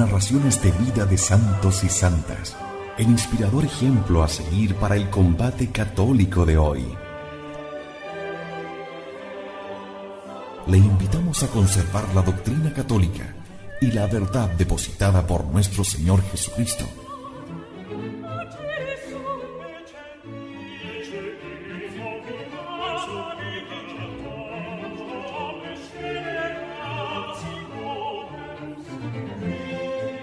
narraciones de vida de santos y santas, el inspirador ejemplo a seguir para el combate católico de hoy. Le invitamos a conservar la doctrina católica y la verdad depositada por nuestro Señor Jesucristo.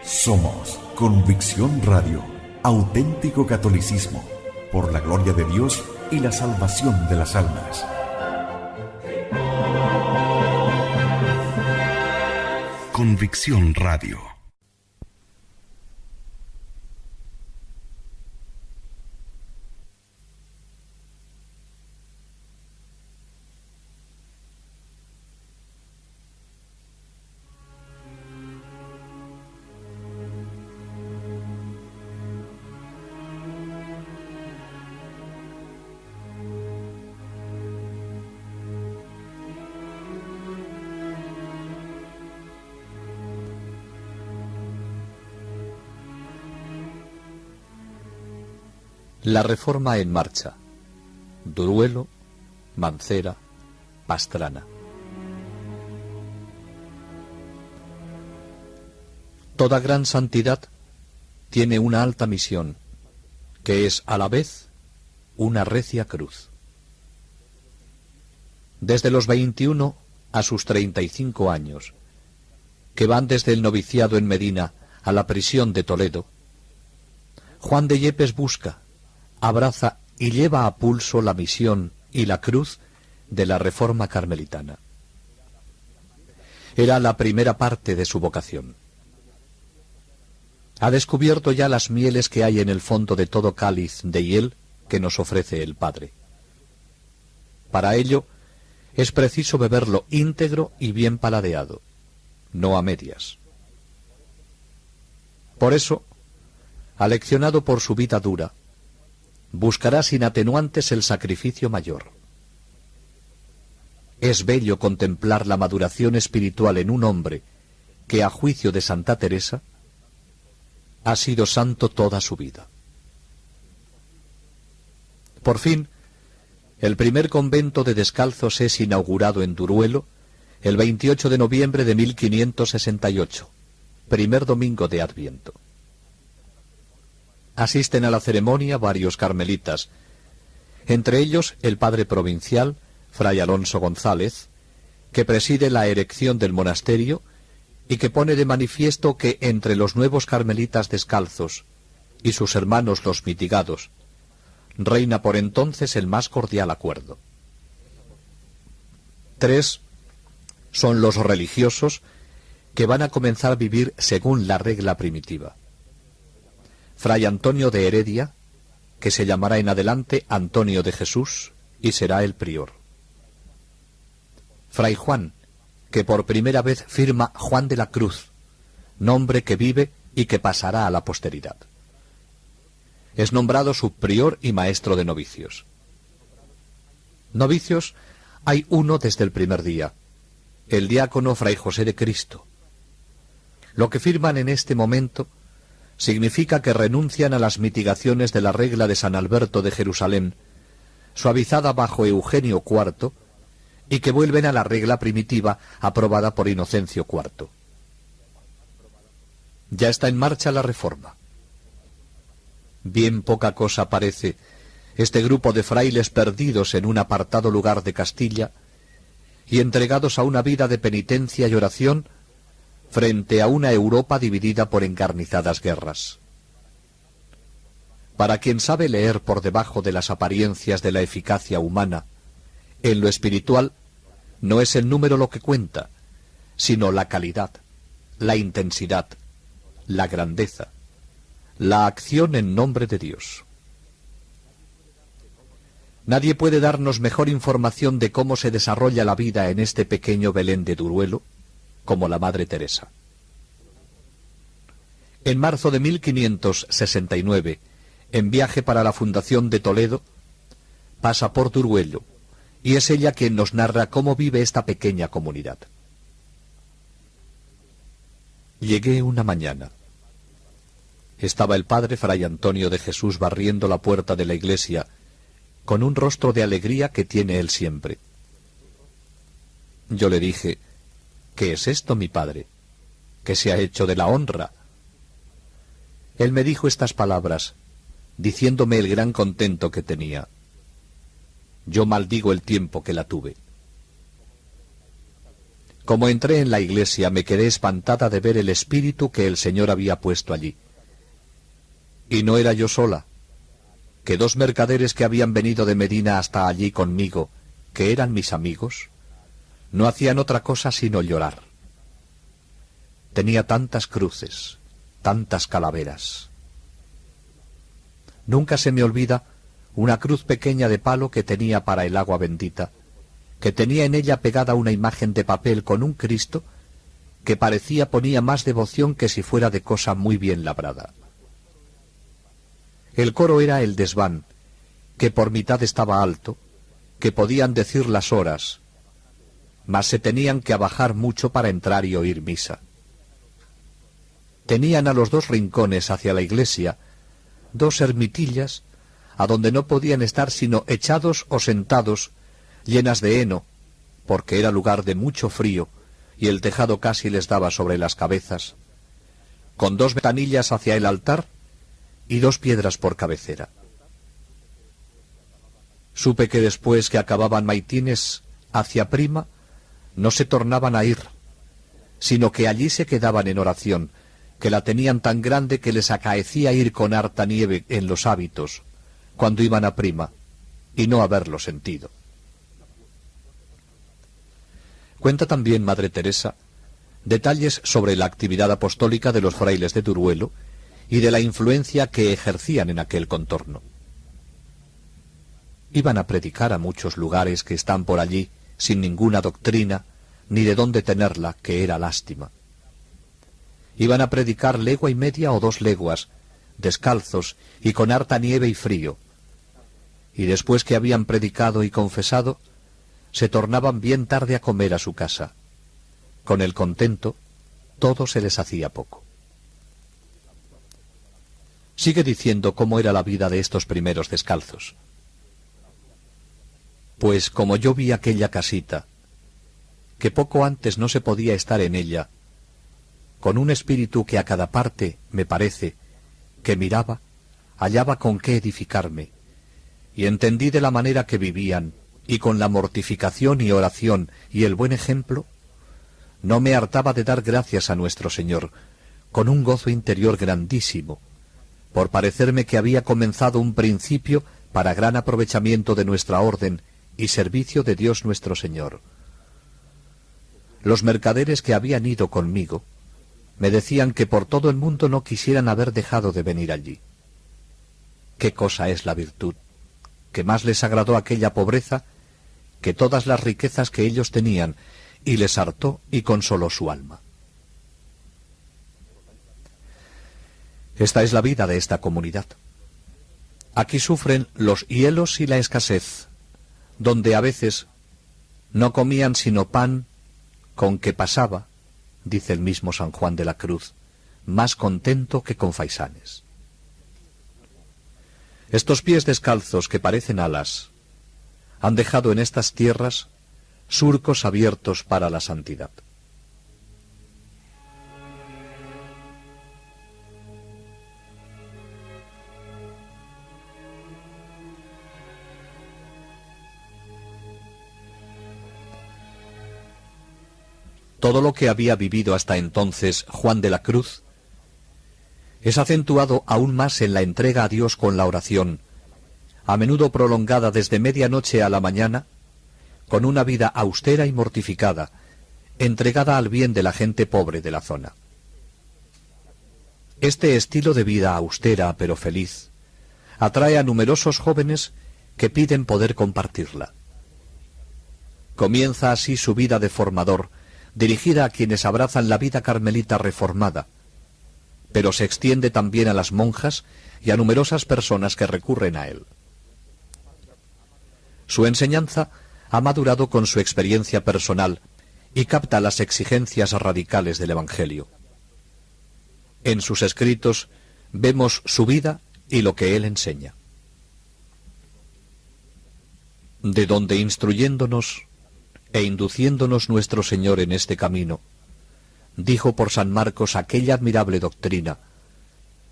Somos Convicción Radio, auténtico catolicismo, por la gloria de Dios y la salvación de las almas. Convicción Radio. La Reforma en marcha. Duruelo, Mancera, Pastrana. Toda gran santidad tiene una alta misión, que es a la vez una recia cruz. Desde los 21 a sus 35 años, que van desde el noviciado en Medina a la prisión de Toledo, Juan de Yepes busca, abraza y lleva a pulso la misión y la cruz de la Reforma carmelitana. Era la primera parte de su vocación. Ha descubierto ya las mieles que hay en el fondo de todo cáliz de hiel que nos ofrece el Padre. Para ello, es preciso beberlo íntegro y bien paladeado, no a medias. Por eso, aleccionado por su vida dura, buscará sin atenuantes el sacrificio mayor. Es bello contemplar la maduración espiritual en un hombre que, a juicio de Santa Teresa, ha sido santo toda su vida. Por fin, el primer convento de descalzos es inaugurado en Duruelo el 28 de noviembre de 1568, primer domingo de Adviento. Asisten a la ceremonia varios carmelitas, entre ellos el padre provincial, fray Alonso González, que preside la erección del monasterio y que pone de manifiesto que entre los nuevos carmelitas descalzos y sus hermanos los mitigados, reina por entonces el más cordial acuerdo. 3 son los religiosos que van a comenzar a vivir según la regla primitiva. Fray Antonio de Heredia, que se llamará en adelante Antonio de Jesús y será el prior. Fray Juan, que por primera vez firma Juan de la Cruz, nombre que vive y que pasará a la posteridad. Es nombrado subprior y maestro de novicios. Novicios hay uno desde el primer día, el diácono Fray José de Cristo. Lo que firman en este momento significa que renuncian a las mitigaciones de la regla de San Alberto de Jerusalén, suavizada bajo Eugenio IV, y que vuelven a la regla primitiva aprobada por Inocencio IV. Ya está en marcha la Reforma. Bien poca cosa parece este grupo de frailes perdidos en un apartado lugar de Castilla y entregados a una vida de penitencia y oración frente a una Europa dividida por encarnizadas guerras. Para quien sabe leer por debajo de las apariencias de la eficacia humana, en lo espiritual no es el número lo que cuenta, sino la calidad, la intensidad, la grandeza, la acción en nombre de Dios. Nadie puede darnos mejor información de cómo se desarrolla la vida en este pequeño Belén de Duruelo como la Madre Teresa. En marzo de 1569, en viaje para la fundación de Toledo, pasa por Duruelo, y es ella quien nos narra cómo vive esta pequeña comunidad. Llegué una mañana. Estaba el padre Fray Antonio de Jesús barriendo la puerta de la iglesia, con un rostro de alegría que tiene él siempre. Yo le dije: «¿Qué es esto, mi padre? ¿Qué se ha hecho de la honra?». Él me dijo estas palabras, diciéndome el gran contento que tenía: «Yo maldigo el tiempo que la tuve». Como entré en la iglesia, me quedé espantada de ver el espíritu que el Señor había puesto allí. Y no era yo sola, que 2 mercaderes que habían venido de Medina hasta allí conmigo, que eran mis amigos, no hacían otra cosa sino llorar. Tenía tantas cruces, tantas calaveras. Nunca se me olvida una cruz pequeña de palo que tenía para el agua bendita, que tenía en ella pegada una imagen de papel con un Cristo que parecía ponía más devoción que si fuera de cosa muy bien labrada. El coro era el desván, que por mitad estaba alto, que podían decir las horas, mas se tenían que abajar mucho para entrar y oír misa. Tenían a los 2 rincones hacia la iglesia 2 ermitillas, a donde no podían estar sino echados o sentados, llenas de heno, porque era lugar de mucho frío, y el tejado casi les daba sobre las cabezas, con 2 ventanillas hacia el altar y 2 piedras por cabecera. Supe que después que acababan maitines hacia prima, no se tornaban a ir, sino que allí se quedaban en oración, que la tenían tan grande que les acaecía ir con harta nieve en los hábitos, cuando iban a prima, y no haberlo sentido. Cuenta también Madre Teresa detalles sobre la actividad apostólica de los frailes de Duruelo y de la influencia que ejercían en aquel contorno. Iban a predicar a muchos lugares que están por allí sin ninguna doctrina, ni de dónde tenerla, que era lástima. Iban a predicar legua y media o 2 leguas, descalzos y con harta nieve y frío. Y después que habían predicado y confesado, se tornaban bien tarde a comer a su casa. Con el contento, todo se les hacía poco. Sigue diciendo cómo era la vida de estos primeros descalzos. Pues como yo vi aquella casita, que poco antes no se podía estar en ella, con un espíritu que a cada parte, me parece, que miraba, hallaba con qué edificarme, y entendí de la manera que vivían, y con la mortificación y oración y el buen ejemplo, no me hartaba de dar gracias a nuestro Señor, con un gozo interior grandísimo, por parecerme que había comenzado un principio para gran aprovechamiento de nuestra orden y servicio de Dios nuestro Señor. Los mercaderes que habían ido conmigo me decían que por todo el mundo no quisieran haber dejado de venir allí. ¿Qué cosa es la virtud? Que más les agradó aquella pobreza que todas las riquezas que ellos tenían, y les hartó y consoló su alma. Esta es la vida de esta comunidad. Aquí sufren los hielos y la escasez, donde a veces no comían sino pan con que pasaba, dice el mismo San Juan de la Cruz, más contento que con faisanes. Estos pies descalzos que parecen alas han dejado en estas tierras surcos abiertos para la santidad. Todo lo que había vivido hasta entonces Juan de la Cruz es acentuado aún más en la entrega a Dios con la oración, a menudo prolongada desde medianoche a la mañana, con una vida austera y mortificada, entregada al bien de la gente pobre de la zona. Este estilo de vida austera pero feliz atrae a numerosos jóvenes que piden poder compartirla. Comienza así su vida de formador, dirigida a quienes abrazan la vida carmelita reformada, pero se extiende también a las monjas y a numerosas personas que recurren a él. Su enseñanza ha madurado con su experiencia personal y capta las exigencias radicales del Evangelio. En sus escritos vemos su vida y lo que él enseña. De donde instruyéndonos e induciéndonos nuestro Señor en este camino, dijo por San Marcos aquella admirable doctrina,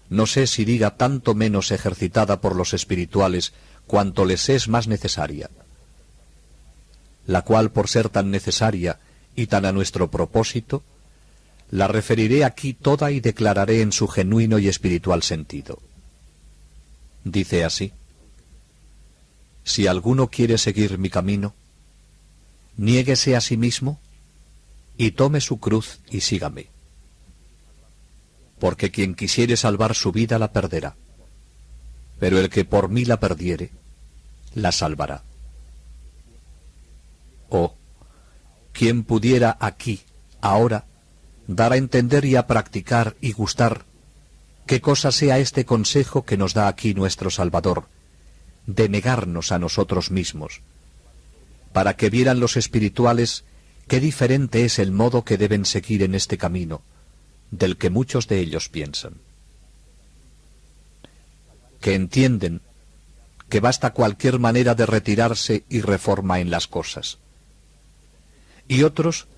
no sé si diga tanto menos ejercitada por los espirituales cuanto les es más necesaria, la cual por ser tan necesaria y tan a nuestro propósito, la referiré aquí toda y declararé en su genuino y espiritual sentido. Dice así: si alguno quiere seguir mi camino, niéguese a sí mismo y tome su cruz y sígame. Porque quien quisiere salvar su vida la perderá, pero el que por mí la perdiere, la salvará. Oh, ¿quién pudiera aquí, ahora, dar a entender y a practicar y gustar qué cosa sea este consejo que nos da aquí nuestro Salvador, de negarnos a nosotros mismos, para que vieran los espirituales qué diferente es el modo que deben seguir en este camino, del que muchos de ellos piensan? Que entienden que basta cualquier manera de retirarse y reforma en las cosas. Y otros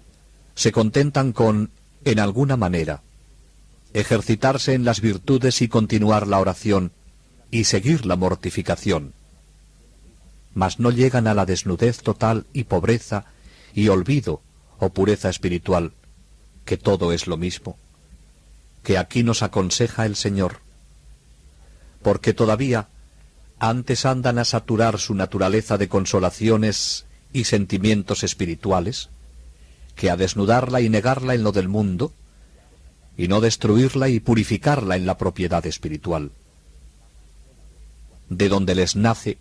se contentan con, en alguna manera, ejercitarse en las virtudes y continuar la oración y seguir la mortificación, mas no llegan a la desnudez total y pobreza y olvido o pureza espiritual, que todo es lo mismo, que aquí nos aconseja el Señor, porque todavía antes andan a saturar su naturaleza de consolaciones y sentimientos espirituales, que a desnudarla y negarla en lo del mundo, y no destruirla y purificarla en la propiedad espiritual, de donde les nace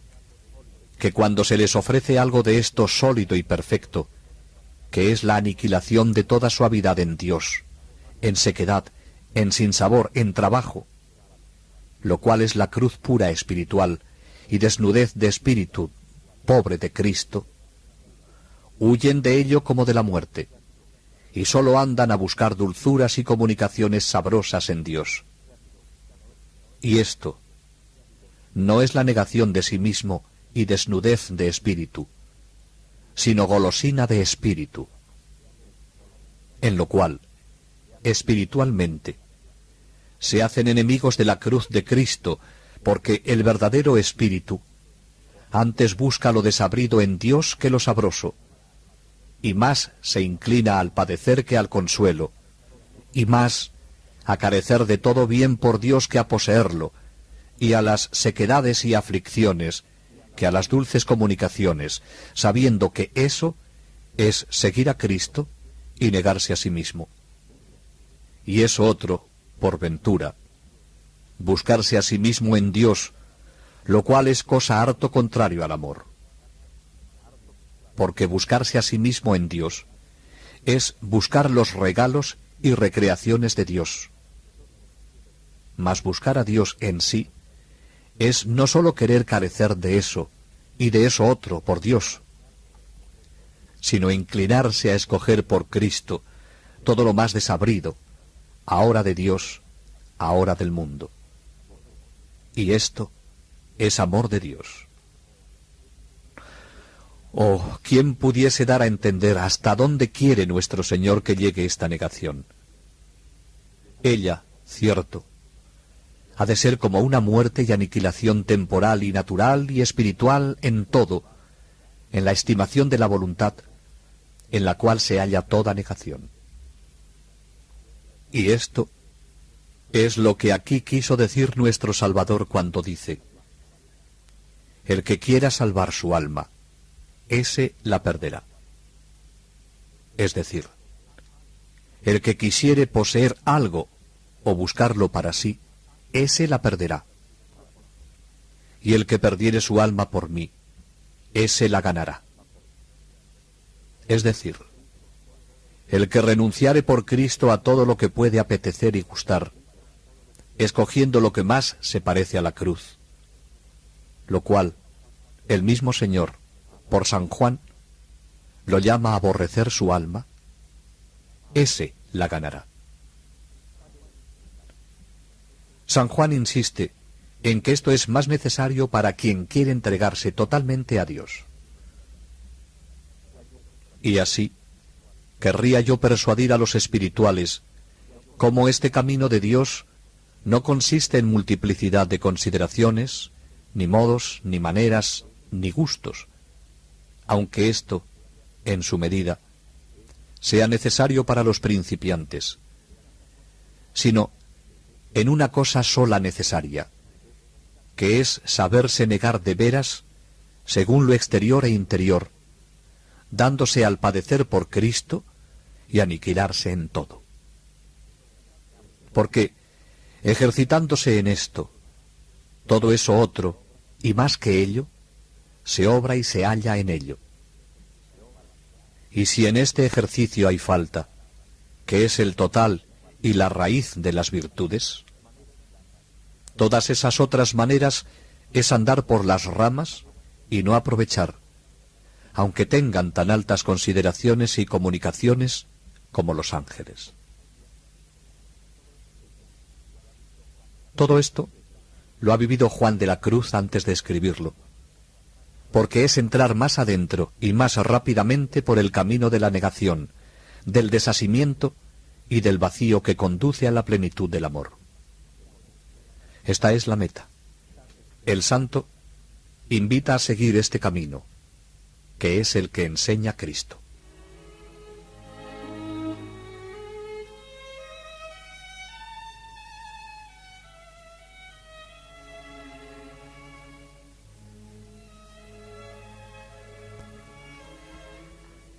que cuando se les ofrece algo de esto sólido y perfecto, que es la aniquilación de toda suavidad en Dios, en sequedad, en sinsabor, en trabajo, lo cual es la cruz pura espiritual y desnudez de espíritu pobre de Cristo, huyen de ello como de la muerte, y sólo andan a buscar dulzuras y comunicaciones sabrosas en Dios. Y esto no es la negación de sí mismo y desnudez de espíritu, sino golosina de espíritu, en lo cual, espiritualmente, se hacen enemigos de la cruz de Cristo, porque el verdadero espíritu antes busca lo desabrido en Dios que lo sabroso, y más se inclina al padecer que al consuelo, y más a carecer de todo bien por Dios que a poseerlo, y a las sequedades y aflicciones que a las dulces comunicaciones, sabiendo que eso es seguir a Cristo y negarse a sí mismo. Y eso otro, por ventura, buscarse a sí mismo en Dios, lo cual es cosa harto contrario al amor. Porque buscarse a sí mismo en Dios es buscar los regalos y recreaciones de Dios. Mas buscar a Dios en sí es no sólo querer carecer de eso y de eso otro por Dios, sino inclinarse a escoger por Cristo todo lo más desabrido, ahora de Dios, ahora del mundo. Y esto es amor de Dios. Oh, ¿quién pudiese dar a entender hasta dónde quiere nuestro Señor que llegue esta negación? Ella, cierto, ha de ser como una muerte y aniquilación temporal y natural y espiritual en todo, en la estimación de la voluntad, en la cual se halla toda negación. Y esto es lo que aquí quiso decir nuestro Salvador cuando dice: el que quiera salvar su alma, ese la perderá. Es decir, el que quisiere poseer algo o buscarlo para sí, ese la perderá. Y el que perdiere su alma por mí, ese la ganará. Es decir, el que renunciare por Cristo a todo lo que puede apetecer y gustar, escogiendo lo que más se parece a la cruz, lo cual el mismo Señor, por San Juan, lo llama aborrecer su alma, ese la ganará. San Juan insiste en que esto es más necesario para quien quiere entregarse totalmente a Dios. Y así, querría yo persuadir a los espirituales cómo este camino de Dios no consiste en multiplicidad de consideraciones, ni modos, ni maneras, ni gustos, aunque esto, en su medida, sea necesario para los principiantes, sino en una cosa sola necesaria, que es saberse negar de veras, según lo exterior e interior, dándose al padecer por Cristo y aniquilarse en todo. Porque, ejercitándose en esto, todo eso otro, y más que ello, se obra y se halla en ello. Y si en este ejercicio hay falta, que es el total y la raíz de las virtudes, todas esas otras maneras es andar por las ramas y no aprovechar, aunque tengan tan altas consideraciones y comunicaciones como los ángeles. Todo esto lo ha vivido Juan de la Cruz antes de escribirlo, porque es entrar más adentro y más rápidamente por el camino de la negación, del desasimiento y del vacío que conduce a la plenitud del amor. Esta es la meta. El santo invita a seguir este camino, que es el que enseña Cristo.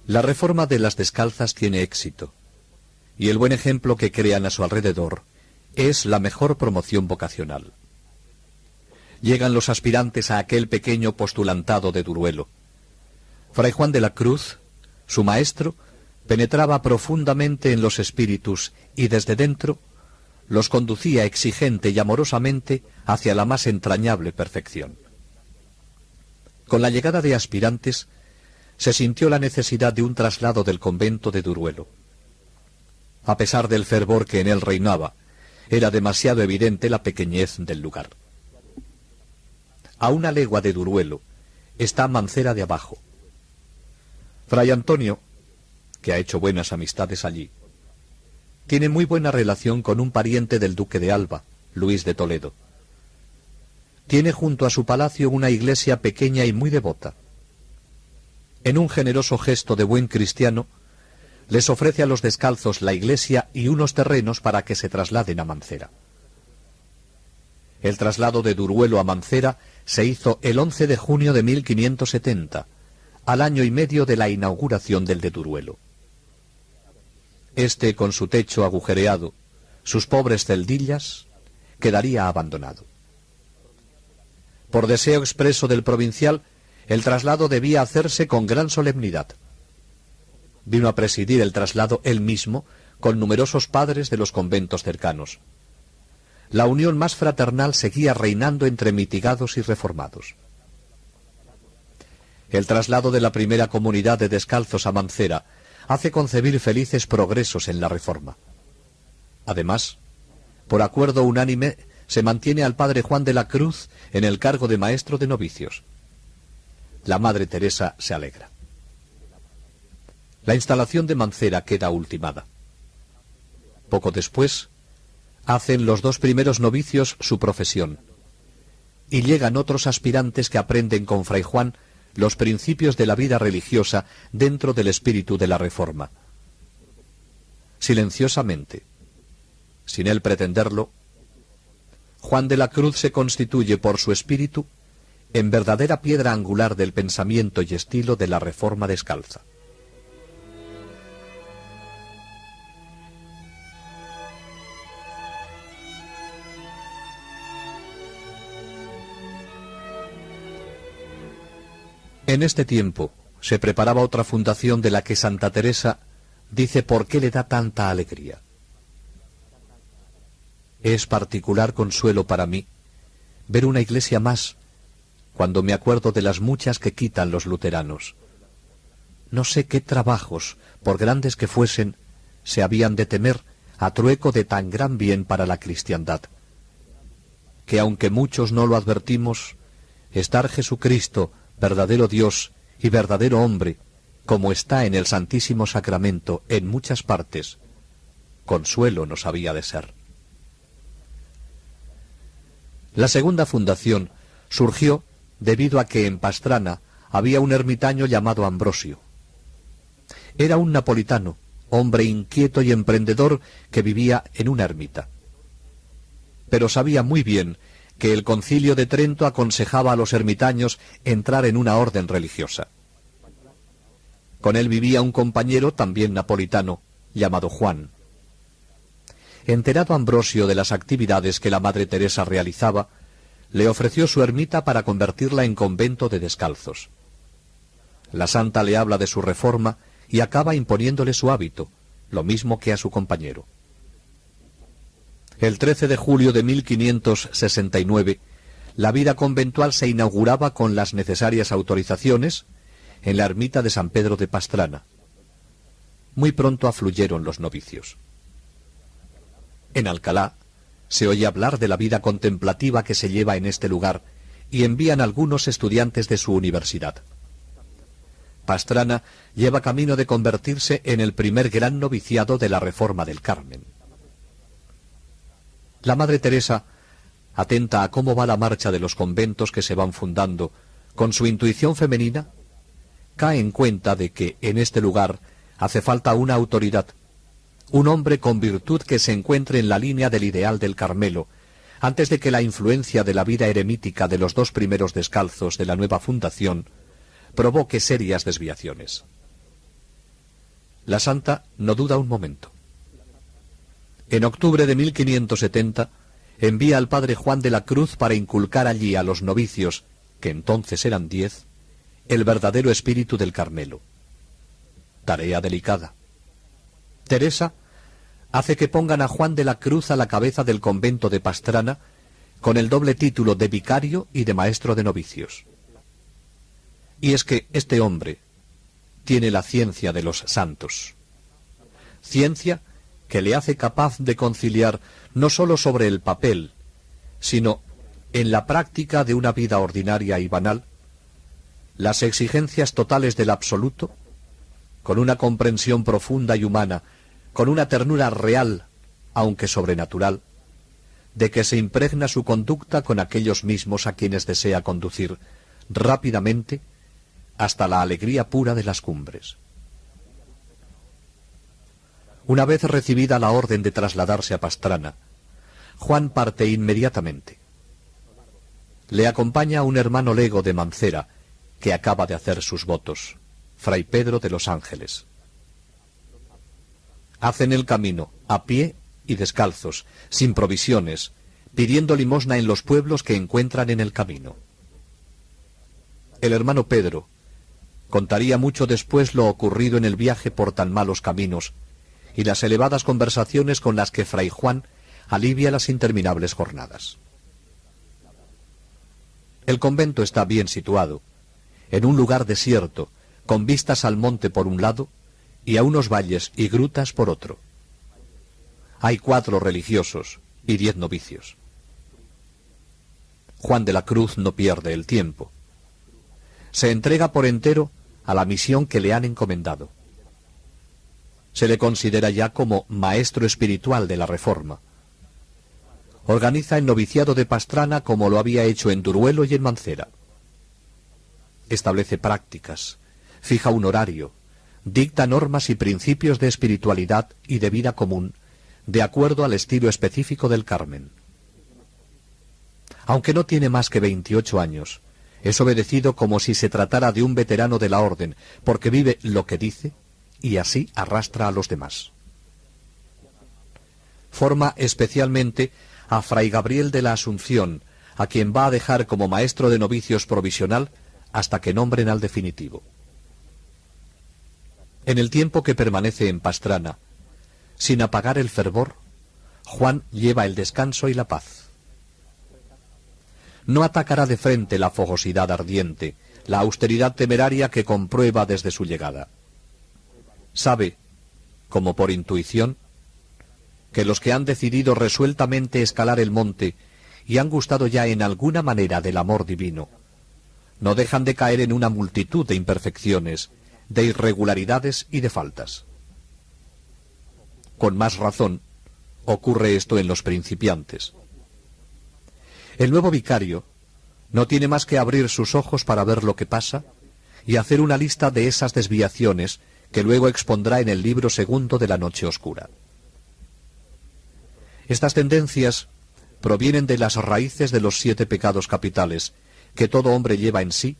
La reforma de las descalzas tiene éxito, y el buen ejemplo que crean a su alrededor es la mejor promoción vocacional. Llegan los aspirantes a aquel pequeño postulantado de Duruelo. Fray Juan de la Cruz, su maestro, penetraba profundamente en los espíritus y desde dentro los conducía exigente y amorosamente hacia la más entrañable perfección. Con la llegada de aspirantes, se sintió la necesidad de un traslado del convento de Duruelo. A pesar del fervor que en él reinaba, era demasiado evidente la pequeñez del lugar. A una legua de Duruelo está Mancera de Abajo. Fray Antonio, que ha hecho buenas amistades allí, tiene muy buena relación con un pariente del duque de Alba, Luis de Toledo. Tiene junto a su palacio una iglesia pequeña y muy devota. En un generoso gesto de buen cristiano, les ofrece a los descalzos la iglesia y unos terrenos para que se trasladen a Mancera. El traslado de Duruelo a Mancera se hizo el 11 de junio de 1570, al año y medio de la inauguración del de Duruelo. Este, con su techo agujereado, sus pobres celdillas, quedaría abandonado. Por deseo expreso del provincial, el traslado debía hacerse con gran solemnidad. Vino a presidir el traslado él mismo, con numerosos padres de los conventos cercanos. La unión más fraternal seguía reinando entre mitigados y reformados. El traslado de la primera comunidad de descalzos a Mancera hace concebir felices progresos en la reforma. Además, por acuerdo unánime, se mantiene al padre Juan de la Cruz en el cargo de maestro de novicios. La Madre Teresa se alegra. La instalación de Mancera queda ultimada. Poco después, hacen los dos primeros novicios su profesión, y llegan otros aspirantes que aprenden con Fray Juan los principios de la vida religiosa dentro del espíritu de la Reforma. Silenciosamente, sin él pretenderlo, Juan de la Cruz se constituye por su espíritu en verdadera piedra angular del pensamiento y estilo de la Reforma descalza. En este tiempo se preparaba otra fundación de la que Santa Teresa dice por qué le da tanta alegría. Es particular consuelo para mí ver una iglesia más cuando me acuerdo de las muchas que quitan los luteranos. No sé qué trabajos, por grandes que fuesen, se habían de temer a trueco de tan gran bien para la cristiandad. que aunque muchos no lo advertimos, estar Jesucristo, verdadero Dios y verdadero hombre, como está en el Santísimo Sacramento en muchas partes, consuelo nos había de ser. La segunda fundación surgió debido a que en Pastrana había un ermitaño llamado Ambrosio. Era un napolitano, hombre inquieto y emprendedor que vivía en una ermita. Pero sabía muy bien que el Concilio de Trento aconsejaba a los ermitaños entrar en una orden religiosa. Con él vivía un compañero también napolitano, llamado Juan. Enterado Ambrosio de las actividades que la Madre Teresa realizaba, le ofreció su ermita para convertirla en convento de descalzos. La santa le habla de su reforma y acaba imponiéndole su hábito, lo mismo que a su compañero. El 13 de julio de 1569, la vida conventual se inauguraba con las necesarias autorizaciones en la ermita de San Pedro de Pastrana. Muy pronto afluyeron los novicios. En Alcalá se oye hablar de la vida contemplativa que se lleva en este lugar y envían algunos estudiantes de su universidad. Pastrana lleva camino de convertirse en el primer gran noviciado de la Reforma del Carmen. La Madre Teresa, atenta a cómo va la marcha de los conventos que se van fundando, con su intuición femenina, cae en cuenta de que en este lugar hace falta una autoridad, un hombre con virtud que se encuentre en la línea del ideal del Carmelo, antes de que la influencia de la vida eremítica de los dos primeros descalzos de la nueva fundación provoque serias desviaciones. La santa no duda un momento. En octubre de 1570 envía al padre Juan de la Cruz para inculcar allí a los novicios, que entonces eran 10, el verdadero espíritu del Carmelo. Tarea delicada. Teresa hace que pongan a Juan de la Cruz a la cabeza del convento de Pastrana con el doble título de vicario y de maestro de novicios. Y es que este hombre tiene la ciencia de los santos. Ciencia que le hace capaz de conciliar no sólo sobre el papel, sino en la práctica de una vida ordinaria y banal, las exigencias totales del absoluto, con una comprensión profunda y humana, con una ternura real, aunque sobrenatural, de que se impregna su conducta con aquellos mismos a quienes desea conducir rápidamente hasta la alegría pura de las cumbres. Una vez recibida la orden de trasladarse a Pastrana, Juan parte inmediatamente. Le acompaña un hermano lego de Mancera, que acaba de hacer sus votos, Fray Pedro de los Ángeles. Hacen el camino, a pie y descalzos, sin provisiones, pidiendo limosna en los pueblos que encuentran en el camino. El hermano Pedro contaría mucho después lo ocurrido en el viaje por tan malos caminos y las elevadas conversaciones con las que Fray Juan alivia las interminables jornadas. El convento está bien situado, en un lugar desierto, con vistas al monte por un lado y a unos valles y grutas por otro. Hay 4 religiosos y 10 novicios. Juan de la Cruz no pierde el tiempo. Se entrega por entero a la misión que le han encomendado. Se le considera ya como maestro espiritual de la Reforma. Organiza el noviciado de Pastrana como lo había hecho en Duruelo y en Mancera. Establece prácticas, fija un horario, dicta normas y principios de espiritualidad y de vida común, de acuerdo al estilo específico del Carmen. Aunque no tiene más que 28 años, es obedecido como si se tratara de un veterano de la orden, porque vive lo que dice y así arrastra a los demás. Forma especialmente a Fray Gabriel de la Asunción, a quien va a dejar como maestro de novicios provisional hasta que nombren al definitivo. En el tiempo que permanece en Pastrana, sin apagar el fervor, Juan lleva el descanso y la paz. No atacará de frente la fogosidad ardiente, la austeridad temeraria que comprueba desde su llegada. Sabe, como por intuición, que los que han decidido resueltamente escalar el monte y han gustado ya en alguna manera del amor divino, no dejan de caer en una multitud de imperfecciones, de irregularidades y de faltas. Con más razón, ocurre esto en los principiantes. El nuevo vicario no tiene más que abrir sus ojos para ver lo que pasa y hacer una lista de esas desviaciones que luego expondrá en el libro segundo de la Noche Oscura. Estas tendencias provienen de las raíces de los 7 pecados capitales que todo hombre lleva en sí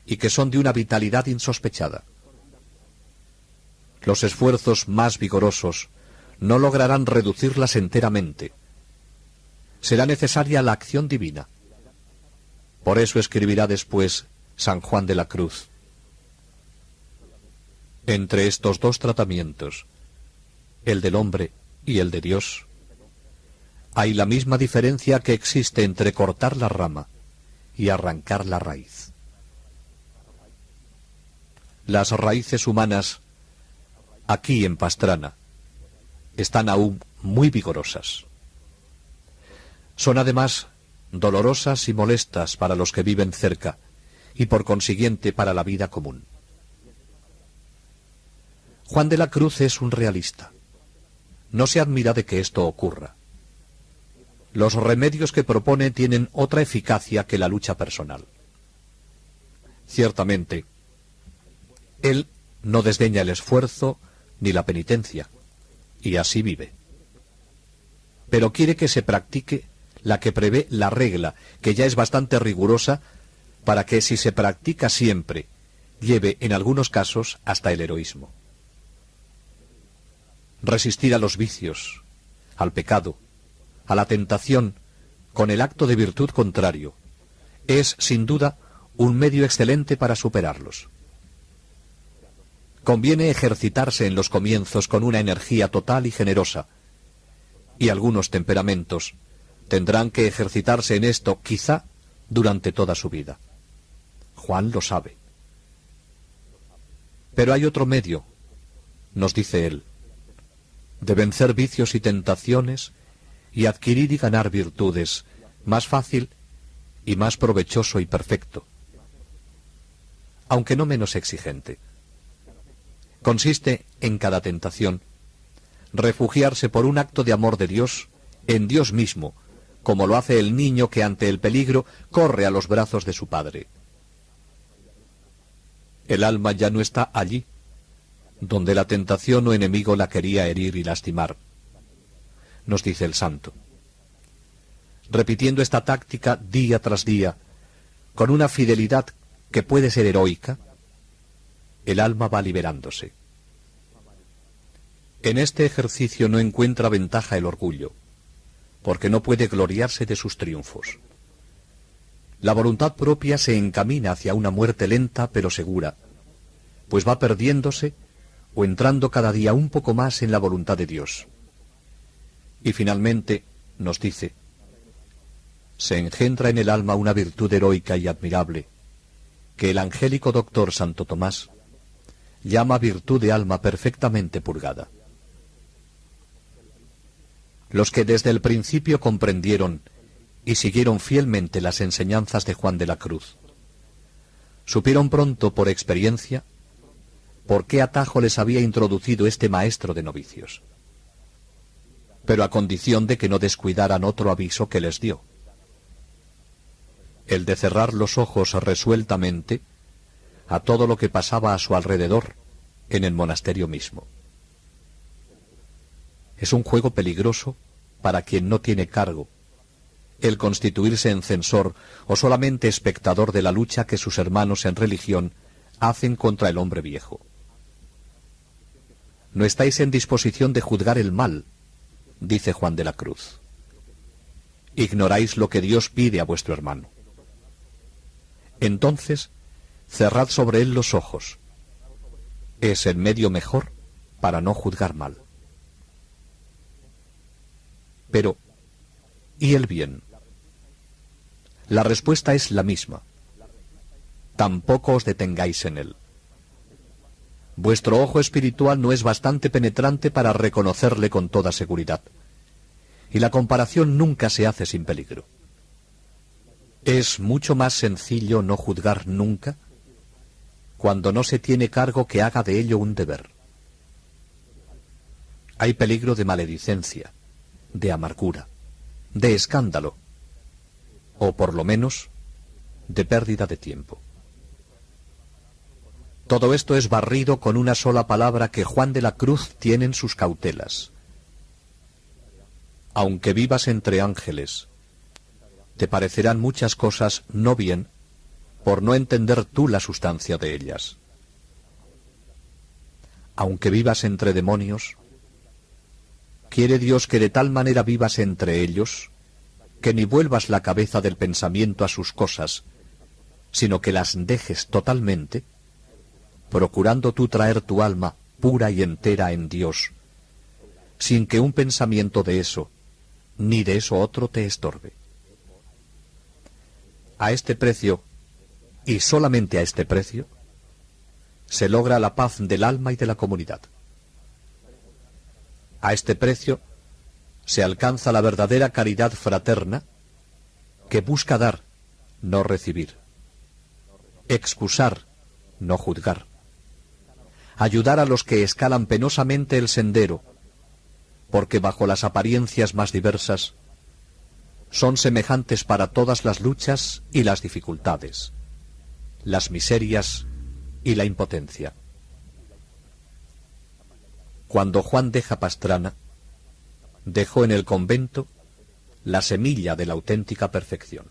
y que son de una vitalidad insospechada. Los esfuerzos más vigorosos no lograrán reducirlas enteramente. Será necesaria la acción divina. Por eso escribirá después San Juan de la Cruz: entre estos dos tratamientos, el del hombre y el de Dios, hay la misma diferencia que existe entre cortar la rama y arrancar la raíz. Las raíces humanas, aquí en Pastrana, están aún muy vigorosas. Son además dolorosas y molestas para los que viven cerca y por consiguiente para la vida común. Juan de la Cruz es un realista. No se admira de que esto ocurra. Los remedios que propone tienen otra eficacia que la lucha personal. Ciertamente, él no desdeña el esfuerzo ni la penitencia, y así vive. Pero quiere que se practique la que prevé la regla, que ya es bastante rigurosa, para que si se practica siempre, lleve en algunos casos hasta el heroísmo. Resistir a los vicios, al pecado, a la tentación, con el acto de virtud contrario, es, sin duda, un medio excelente para superarlos. Conviene ejercitarse en los comienzos con una energía total y generosa, y algunos temperamentos tendrán que ejercitarse en esto, quizá, durante toda su vida. Juan lo sabe. Pero hay otro medio, nos dice él, de vencer vicios y tentaciones y adquirir y ganar virtudes, más fácil y más provechoso y perfecto, aunque no menos exigente. Consiste en cada tentación refugiarse por un acto de amor de Dios en Dios mismo, como lo hace el niño que ante el peligro corre a los brazos de su padre. El alma ya no está allí, donde la tentación o enemigo la quería herir y lastimar, nos dice el santo. Repitiendo esta táctica día tras día, con una fidelidad que puede ser heroica, el alma va liberándose. En este ejercicio no encuentra ventaja el orgullo, porque no puede gloriarse de sus triunfos. La voluntad propia se encamina hacia una muerte lenta pero segura, pues va perdiéndose o entrando cada día un poco más en la voluntad de Dios. Y finalmente, nos dice, se engendra en el alma una virtud heroica y admirable, que el angélico doctor Santo Tomás llama virtud de alma perfectamente purgada. Los que desde el principio comprendieron y siguieron fielmente las enseñanzas de Juan de la Cruz, supieron pronto por experiencia por qué atajo les había introducido este maestro de novicios, pero a condición de que no descuidaran otro aviso que les dio, el de cerrar los ojos resueltamente a todo lo que pasaba a su alrededor en el monasterio mismo. Es un juego peligroso para quien no tiene cargo el constituirse en censor o solamente espectador de la lucha que sus hermanos en religión hacen contra el hombre viejo. No estáis en disposición de juzgar el mal, dice Juan de la Cruz. Ignoráis lo que Dios pide a vuestro hermano. Entonces, cerrad sobre él los ojos. Es el medio mejor para no juzgar mal. Pero, ¿y el bien? La respuesta es la misma. Tampoco os detengáis en él. Vuestro ojo espiritual no es bastante penetrante para reconocerle con toda seguridad. Y la comparación nunca se hace sin peligro. Es mucho más sencillo no juzgar nunca cuando no se tiene cargo que haga de ello un deber. Hay peligro de maledicencia, de amargura, de escándalo, o por lo menos de pérdida de tiempo. Todo esto es barrido con una sola palabra que Juan de la Cruz tiene en sus cautelas. Aunque vivas entre ángeles, te parecerán muchas cosas no bien por no entender tú la sustancia de ellas. Aunque vivas entre demonios, quiere Dios que de tal manera vivas entre ellos, que ni vuelvas la cabeza del pensamiento a sus cosas, sino que las dejes totalmente, procurando tú traer tu alma pura y entera en Dios, sin que un pensamiento de eso, ni de eso otro te estorbe. A este precio, y solamente a este precio, se logra la paz del alma y de la comunidad. A este precio se alcanza la verdadera caridad fraterna que busca dar, no recibir, excusar, no juzgar, ayudar a los que escalan penosamente el sendero, porque bajo las apariencias más diversas son semejantes para todas las luchas y las dificultades, las miserias y la impotencia. Cuando Juan deja Pastrana, dejó en el convento la semilla de la auténtica perfección.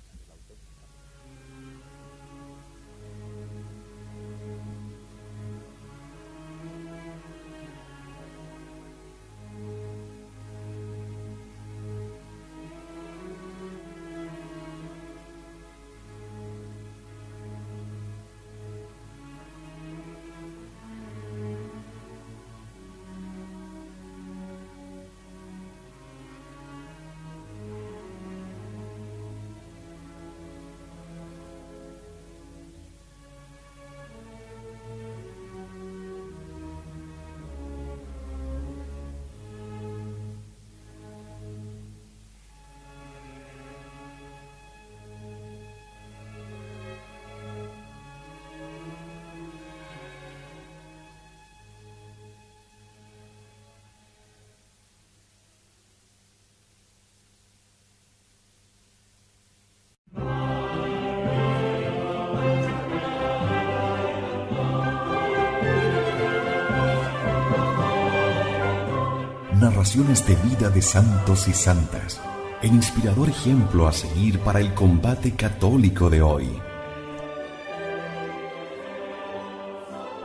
Narraciones de vida de santos y santas, el inspirador ejemplo a seguir para el combate católico de hoy.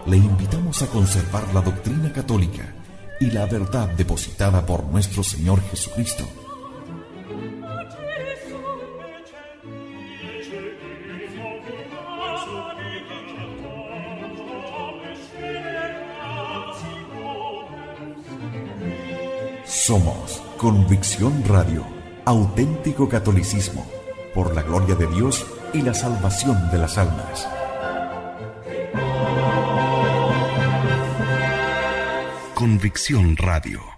Le invitamos a conservar la doctrina católica y la verdad depositada por nuestro Señor Jesucristo. Somos Convicción Radio, auténtico catolicismo, por la gloria de Dios y la salvación de las almas. Convicción Radio.